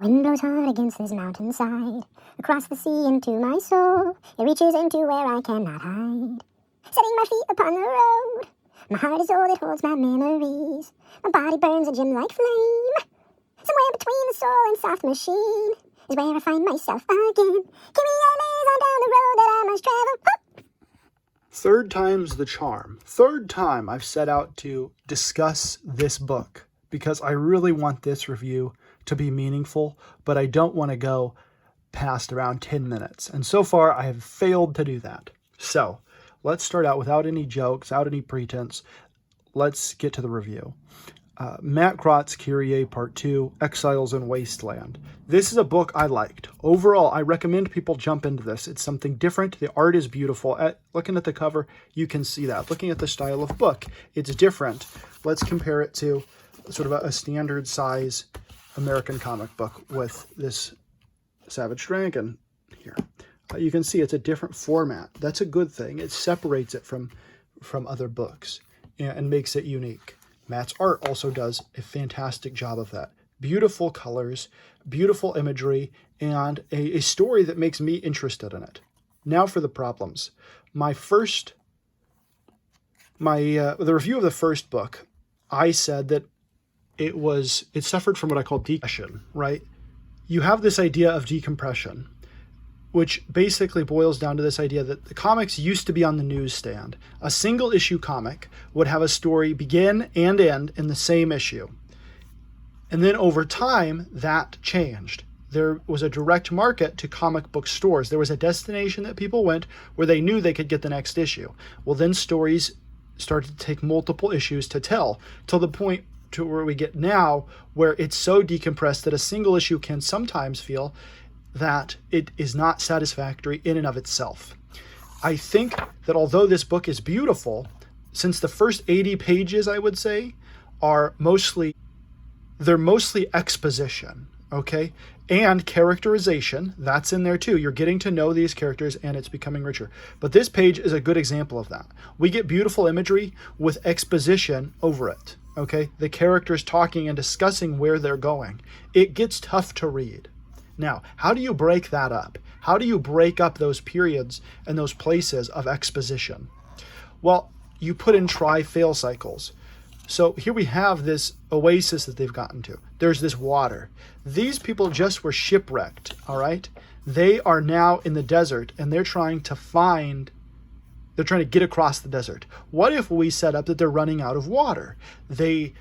Wind blows hard against this mountainside, across the sea into my soul. It reaches into where I cannot hide, setting my feet upon the road. My heart is all that holds my memories. My body burns a gem like flame. Somewhere between the soul and soft machine is where I find myself again. Kyrie on down the road that I must travel. Whoop! Third time's the charm. Third time I've set out to discuss this book because I really want this review to be meaningful, but I don't want to go past around 10 minutes. And so far I have failed to do that. So let's start out without any jokes, without any pretense. Let's get to the review. Matt Crott's Kyrie Part 2, Exiles and Wasteland. This is a book I liked. Overall, I recommend people jump into this. It's something different. The art is beautiful. Looking at the cover, you can see that. Looking at the style of book, it's different. Let's compare it to sort of a standard size American comic book with this Savage Dragon here. You can see it's a different format. That's a good thing. It separates it from other books and makes it unique. Matt's art also does a fantastic job of that. Beautiful colors, beautiful imagery, and a story that makes me interested in it. Now for the problems. The review of the first book, I said that it suffered from what I call decompression, right? You have this idea of decompression, which basically boils down to this idea that the comics used to be on the newsstand. A single issue comic would have a story begin and end in the same issue. And then over time, that changed. There was a direct market to comic book stores. There was a destination that people went where they knew they could get the next issue. Well, then stories started to take multiple issues to tell, till the point to where we get now, where it's so decompressed that a single issue can sometimes feel that it is not satisfactory in and of itself. I think that although this book is beautiful, since the first 80 pages, I would say, they're mostly exposition, okay? And characterization, that's in there too. You're getting to know these characters and it's becoming richer. But this page is a good example of that. We get beautiful imagery with exposition over it, okay? The characters talking and discussing where they're going. It gets tough to read. Now, how do you break that up? How do you break up those periods and those places of exposition? Well, you put in try-fail cycles. So here we have this oasis that they've gotten to. There's this water. These people just were shipwrecked, all right? They are now in the desert and they're trying to get across the desert. What if we set up that they're running out of water? Their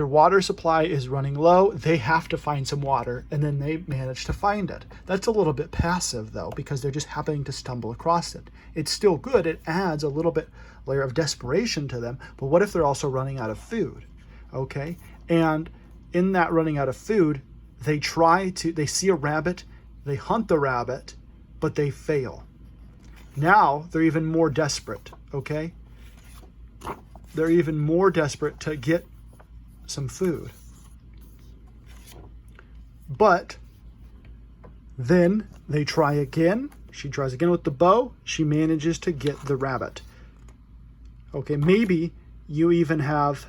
water supply is running low. They have to find some water, and then they manage to find it. That's a little bit passive, though, because they're just happening to stumble across it. It's still good. It adds a little bit layer of desperation to them. But what if they're also running out of food? Okay? And in that running out of food, they see a rabbit, they hunt the rabbit, but they fail. Now they're even more desperate, okay? They're even more desperate to get some food. But then they try again. She tries again with the bow. She manages to get the rabbit. Okay, maybe you even have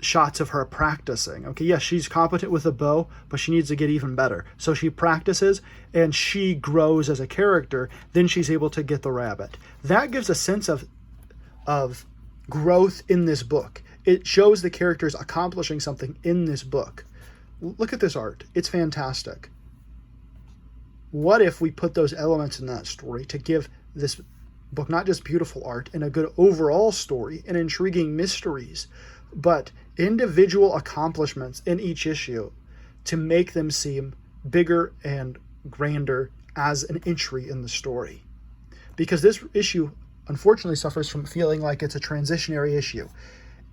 shots of her practicing. Okay, yes, she's competent with a bow, but she needs to get even better. So she practices and she grows as a character. Then she's able to get the rabbit. That gives a sense of growth in this book. It shows the characters accomplishing something in this book. Look at this art. It's fantastic. What if we put those elements in that story to give this book not just beautiful art and a good overall story and intriguing mysteries, but individual accomplishments in each issue to make them seem bigger and grander as an entry in the story? Because this issue unfortunately suffers from feeling like it's a transitionary issue.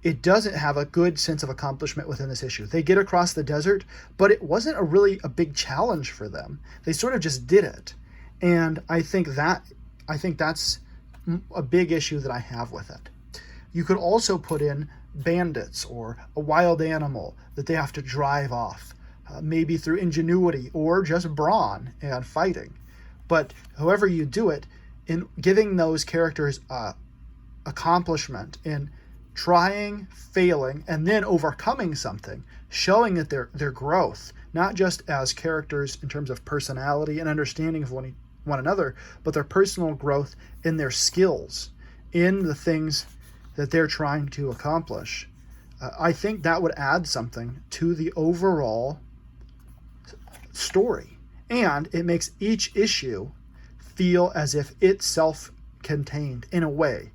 It doesn't have a good sense of accomplishment within this issue. They get across the desert, but it wasn't a big challenge for them. They sort of just did it. And I think that's a big issue that I have with it. You could also put in bandits or a wild animal that they have to drive off, maybe through ingenuity or just brawn and fighting. But however you do it, in giving those characters accomplishment in trying, failing, and then overcoming something showing that their growth, not just as characters in terms of personality and understanding of one another, but their personal growth in their skills, in the things that they're trying to accomplish. I think that would add something to the overall story. And it makes each issue feel as if it's self-contained in a way.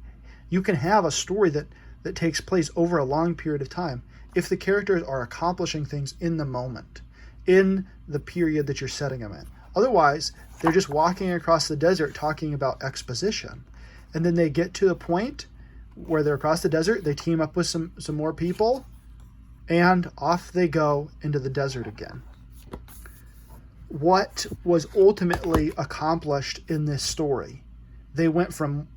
You can have a story that takes place over a long period of time if the characters are accomplishing things in the moment, in the period that you're setting them in. Otherwise, they're just walking across the desert talking about exposition. And then they get to the point where they're across the desert, they team up with some more people, and off they go into the desert again. What was ultimately accomplished in this story? They went from,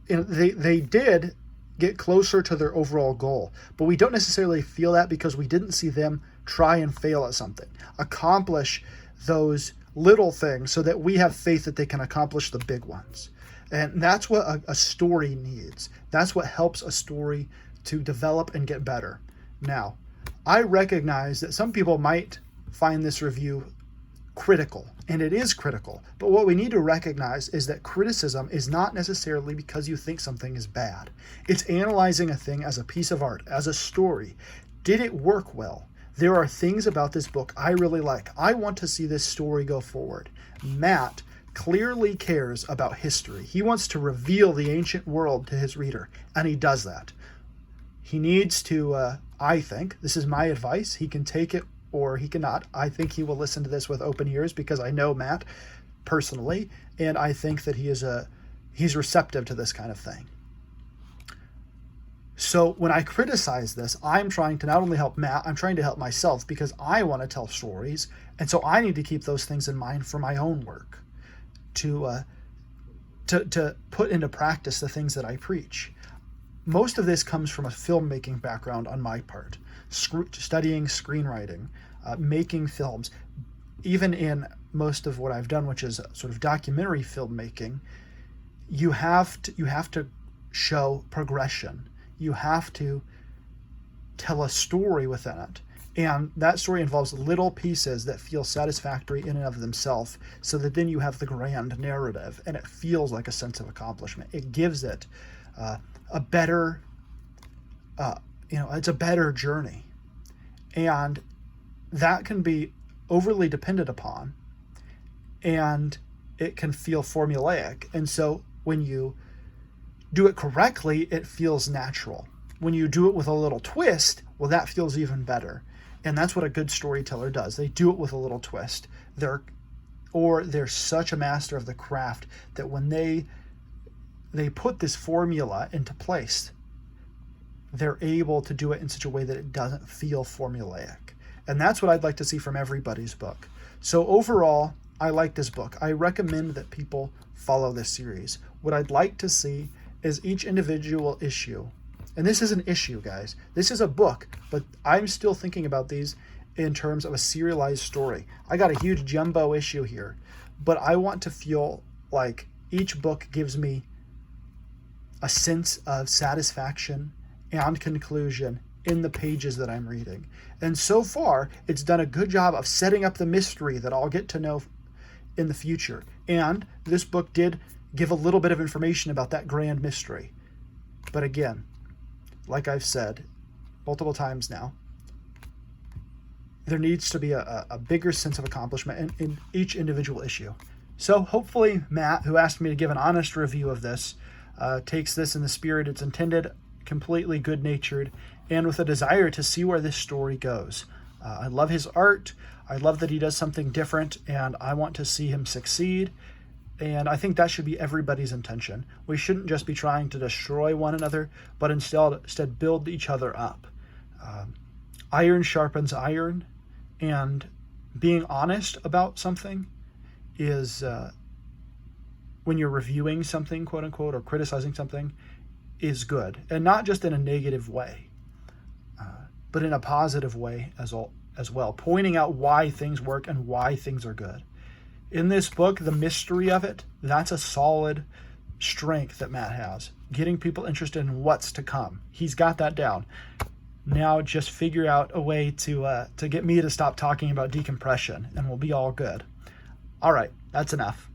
they did get closer to their overall goal, but we don't necessarily feel that because we didn't see them try and fail at something, accomplish those little things so that we have faith that they can accomplish the big ones. And that's what a story needs. That's what helps a story to develop and get better. Now, I recognize that some people might find this review critical, and it is critical. But what we need to recognize is that criticism is not necessarily because you think something is bad. It's analyzing a thing as a piece of art, as a story. Did it work well? There are things about this book I really like. I want to see this story go forward. Matt clearly cares about history. He wants to reveal the ancient world to his reader, and he does that. He needs to, I think, this is my advice, he can take it or he cannot. I think he will listen to this with open ears because I know Matt personally, and I think that he's receptive to this kind of thing. So when I criticize this, I'm trying to not only help Matt, I'm trying to help myself because I want to tell stories, and so I need to keep those things in mind for my own work, to put into practice the things that I preach. Most of this comes from a filmmaking background on my part, studying screenwriting, making films. Even in most of what I've done, which is sort of documentary filmmaking, you have to show progression. You have to tell a story within it. And that story involves little pieces that feel satisfactory in and of themselves, so that then you have the grand narrative and it feels like a sense of accomplishment. It gives it a better, it's a better journey. And that can be overly dependent upon, and it can feel formulaic. And so when you do it correctly, it feels natural. When you do it with a little twist, well, that feels even better. And that's what a good storyteller does. They do it with a little twist. They're such a master of the craft that when they put this formula into place, they're able to do it in such a way that it doesn't feel formulaic. And that's what I'd like to see from everybody's book. So overall, I like this book. I recommend that people follow this series. What I'd like to see is each individual issue. And this is an issue, guys. This is a book, but I'm still thinking about these in terms of a serialized story. I got a huge jumbo issue here, but I want to feel like each book gives me a sense of satisfaction and conclusion in the pages that I'm reading. And so far, it's done a good job of setting up the mystery that I'll get to know in the future. And this book did give a little bit of information about that grand mystery. But again, like I've said multiple times now, there needs to be a bigger sense of accomplishment in each individual issue. So hopefully Matt, who asked me to give an honest review of this, takes this in the spirit it's intended, completely good-natured, and with a desire to see where this story goes. I love his art. I love that he does something different, and I want to see him succeed. And I think that should be everybody's intention. We shouldn't just be trying to destroy one another, but instead build each other up. Iron sharpens iron, and being honest about something is, when you're reviewing something, quote unquote, or criticizing something, is good. And not just in a negative way, but in a positive way as well, pointing out why things work and why things are good. In this book, the mystery of it, that's a solid strength that Matt has. Getting people interested in what's to come. He's got that down. Now just figure out a way to get me to stop talking about decompression, and we'll be all good. All right, that's enough.